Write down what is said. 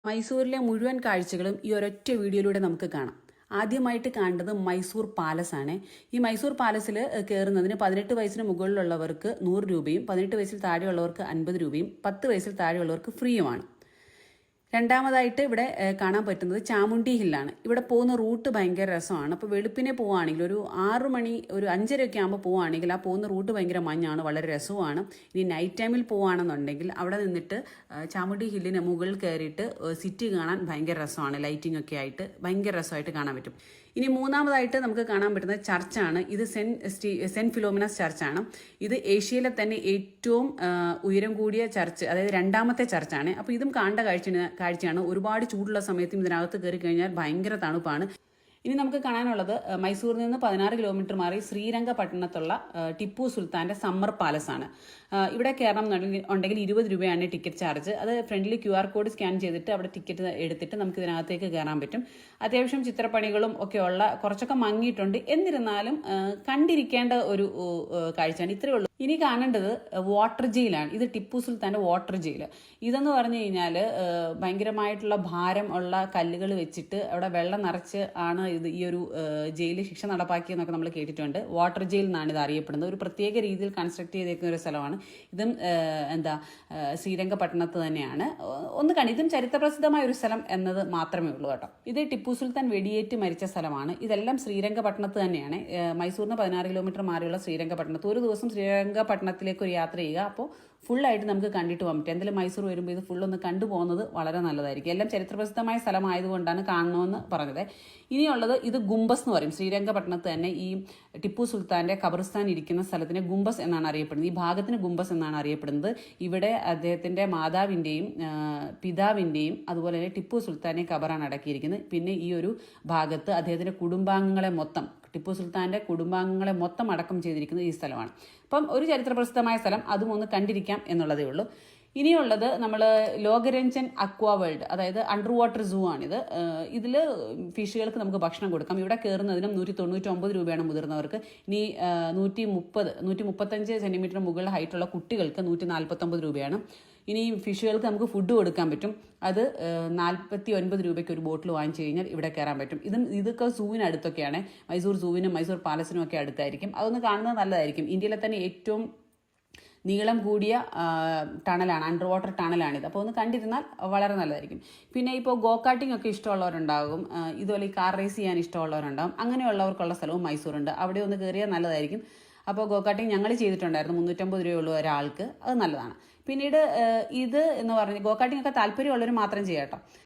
മൈസൂരിലെ മുഴുവൻ കാഴ്ചകളും ഈ ഒരൊറ്റ വീഡിയോയിലൂടെ നമുക്ക് കാണാം. ആദ്യമായിട്ട് കാണേണ്ടത് മൈസൂർ പാലസ് ആണ്. ഈ മൈസൂർ പാലസിൽ കയറുന്നതിന് 18 വയസ്സിന് മുകളിലുള്ളവർക്ക് 100 രൂപയും 18 വയസ്സിൽ താഴെയുള്ളവർക്ക് 50 രൂപയും 10 വയസ്സിൽ താഴെയുള്ളവർക്ക് ഫ്രീയുമാണ്. രണ്ടാമതായിട്ട് ഇവിടെ കാണാൻ പറ്റുന്നത് ചാമുണ്ടി ഹില്ലാണ്. ഇവിടെ പോകുന്ന റൂട്ട് ഭയങ്കര രസമാണ്. അപ്പോൾ വെളുപ്പിനെ പോവുകയാണെങ്കിൽ ഒരു 6 മണി ഒരു 5:30 ഒക്കെ ആകുമ്പോൾ പോവുകയാണെങ്കിൽ ആ പോകുന്ന റൂട്ട് ഭയങ്കര മഞ്ഞാണ്, വളരെ രസവുമാണ്. ഇനി നൈറ്റ് ടൈമിൽ പോവുകയാണെന്നുണ്ടെങ്കിൽ അവിടെ നിന്നിട്ട് ചാമുണ്ടി ഹില്ലിന് മുകളിൽ കയറിയിട്ട് സിറ്റി കാണാൻ ഭയങ്കര രസമാണ്. ലൈറ്റിംഗ് ഒക്കെ ആയിട്ട് ഭയങ്കര രസമായിട്ട് കാണാൻ പറ്റും. ഇനി മൂന്നാമതായിട്ട് നമുക്ക് കാണാൻ പറ്റുന്നത് ചർച്ചാണ്. ഇത് സെന്റ് ഫിലോമിനാസ് ചർച്ചാണ്. ഇത് ഏഷ്യയിലെ തന്നെ ഏറ്റവും ഉയരം കൂടിയ ചർച്ച്, അതായത് രണ്ടാമത്തെ ചർച്ചാണ്. അപ്പോൾ ഇതും കാണേണ്ട കാഴ്ചയാണ്. ഒരുപാട് ചൂടുള്ള സമയത്തും ഇതിനകത്ത് കയറി കഴിഞ്ഞാൽ ഭയങ്കര തണുപ്പാണ്. ഇനി നമുക്ക് കാണാനുള്ളത് മൈസൂരിൽ നിന്ന് 16 കിലോമീറ്റർ മാറി ശ്രീരംഗപട്ടണത്തുള്ള ടിപ്പു സുൽത്താന്റെ സമ്മർ പാലസ് ആണ്. ഇവിടെ കയറണം ഉണ്ടെങ്കിൽ 20 രൂപയാണ് ടിക്കറ്റ് ചാർജ്. അത് ഫ്രണ്ടിൽ QR കോഡ് സ്കാൻ ചെയ്തിട്ട് അവിടെ ടിക്കറ്റ് എടുത്തിട്ട് നമുക്ക് ഇതിനകത്തേക്ക് കയറാൻ പറ്റും. അത്യാവശ്യം ചിത്രപ്പണികളും ഒക്കെ ഉള്ള, കുറച്ചൊക്കെ മങ്ങിയിട്ടുണ്ട്, എന്നിരുന്നാലും കണ്ടിരിക്കേണ്ട ഒരു കാഴ്ചയാണ്. ഇത്രയേ ഉള്ളൂ. ഇനി കാണേണ്ടത് വാട്ടർ ജയിലാണ്. ഇത് ടിപ്പു സുൽത്താന്റെ വാട്ടർ ജയിൽ. ഇതെന്ന് പറഞ്ഞു കഴിഞ്ഞാൽ ഭയങ്കരമായിട്ടുള്ള ഭാരം ഉള്ള കല്ലുകൾ വെച്ചിട്ട് അവിടെ വെള്ളം നിറച്ച് ആണ് ഇത് ഈ ഒരു ജയിലിൽ ശിക്ഷ നടപ്പാക്കിയെന്നൊക്കെ നമ്മൾ കേട്ടിട്ടുണ്ട്. വാട്ടർ ജയിൽ എന്നാണ് ഇത് അറിയപ്പെടുന്നത്. ഒരു പ്രത്യേക രീതിയിൽ കൺസ്ട്രക്ട് ചെയ്തേക്കുന്ന ഒരു സ്ഥലമാണ്. ഇതും ശ്രീരംഗപട്ടണത്ത് തന്നെയാണ്. ഇതും ചരിത്രപ്രസിദ്ധമായ ഒരു സ്ഥലം എന്നത് മാത്രമേ ഉള്ളൂ കേട്ടോ. ഇത് ടിപ്പു സുൽത്താൻ വെടിയേറ്റ് മരിച്ച സ്ഥലമാണ്. ഇതെല്ലാം ശ്രീരംഗപട്ടണത്ത് തന്നെയാണ്. മൈസൂരിന് 16 കിലോമീറ്റർ മാറിയുള്ള ശ്രീരംഗപട്ടണത്ത് ഒരു ദിവസം ശ്രീരംഗപട്ടണത്തിലേക്ക് ഒരു യാത്ര ചെയ്യുക. അപ്പോൾ ഫുള്ളായിട്ട് നമുക്ക് കണ്ടിട്ട് പോകാൻ പറ്റും. എന്തായാലും മൈസൂർ വരുമ്പോൾ ഇത് ഫുള്ളൊന്ന് കണ്ടുപോകുന്നത് വളരെ നല്ലതായിരിക്കും. എല്ലാം ചരിത്രപ്രസിദ്ധമായ സ്ഥലമായതുകൊണ്ടാണ് കാണണമെന്ന് പറഞ്ഞത്. ഇനിയുള്ളത് ഇത് ഗുംബസ് എന്ന് പറയും. ശ്രീരംഗപട്ടണത്ത് തന്നെ ഈ ടിപ്പു സുൽത്താന്റെ ഖബർസ്ഥാൻ ഇരിക്കുന്ന സ്ഥലത്തിന് ഗുംബസ് എന്നാണ് അറിയപ്പെടുന്നത്. ഈ ഭാഗത്തിന് ഗുംബസ് എന്നാണ് അറിയപ്പെടുന്നത്. ഇവിടെ അദ്ദേഹത്തിന്റെ മാതാവിന്റെയും പിതാവിന്റെയും അതുപോലെ തന്നെ ടിപ്പു സുൽത്താന്റെ ഖബറാണ് അടക്കിയിരിക്കുന്നത്. പിന്നെ ഈ ഒരു ഭാഗത്ത് അദ്ദേഹത്തിന്റെ കുടുംബാംഗങ്ങളെ മൊത്തം, ടിപ്പു സുൽത്താന്റെ കുടുംബാംഗങ്ങളെ മൊത്തം അടക്കം ചെയ്തിരിക്കുന്നത് ഈ സ്ഥലമാണ്. അപ്പം ഒരു ചരിത്രപ്രസിദ്ധമായ സ്ഥലം, അതും ഒന്ന് കണ്ടിരിക്കാം എന്നുള്ളതേ ഉള്ളൂ. ഇനിയുള്ളത് നമ്മൾ ലോകരഞ്ജൻ അക്വാ വേൾഡ്, അതായത് അണ്ടർ വാട്ടർ സൂ ആണിത്. ഇതിൽ ഫിഷുകൾക്ക് നമുക്ക് ഭക്ഷണം കൊടുക്കാം. ഇവിടെ കയറുന്നതിനും 199 രൂപയാണ് മുതിർന്നവർക്ക്. ഇനി 135 സെന്റിമീറ്റർ മുകളിൽ ഹൈറ്റുള്ള കുട്ടികൾക്ക് 149 രൂപയാണ്. ഇനി ഫിഷുകൾക്ക് നമുക്ക് ഫുഡ് കൊടുക്കാൻ പറ്റും. അത് 49 രൂപയ്ക്ക് ഒരു ബോട്ടിൽ വാങ്ങിച്ചു കഴിഞ്ഞാൽ ഇവിടെ കയറാൻ പറ്റും. ഇതൊക്കെ സൂവിനടുത്തൊക്കെയാണ്. മൈസൂർ സൂവിനും മൈസൂർ പാലസിനും ഒക്കെ അടുത്തായിരിക്കും. അതൊന്ന് കാണുന്നത് നല്ലതായിരിക്കും. ഇന്ത്യയിലെ തന്നെ ഏറ്റവും നീളം കൂടിയ ടണലാണ്, അണ്ടർ വാട്ടർ ടണലാണിത്. അപ്പോൾ ഒന്ന് കണ്ടിരുന്നാൽ വളരെ നല്ലതായിരിക്കും. പിന്നെ ഇപ്പോൾ ഗോകാട്ടിംഗ് ഒക്കെ ഇഷ്ടമുള്ളവരുണ്ടാകും, ഇതുപോലെ ഈ കാർ റേസ് ചെയ്യാൻ ഇഷ്ടമുള്ളവരുണ്ടാകും. അങ്ങനെയുള്ളവർക്കുള്ള സ്ഥലവും മൈസൂറുണ്ട്. അവിടെ ഒന്ന് കയറിയാൽ നല്ലതായിരിക്കും. അപ്പോൾ ഗോകാട്ടിംഗ് ഞങ്ങൾ ചെയ്തിട്ടുണ്ടായിരുന്നു. 350 രൂപയുള്ള ഒരാൾക്ക്, അത് നല്ലതാണ്. പിന്നീട് ഇത് എന്ന് പറഞ്ഞ് ഗോകാട്ടിംഗ് ഒക്കെ താല്പര്യമുള്ളവർ മാത്രം ചെയ്യാം കേട്ടോ.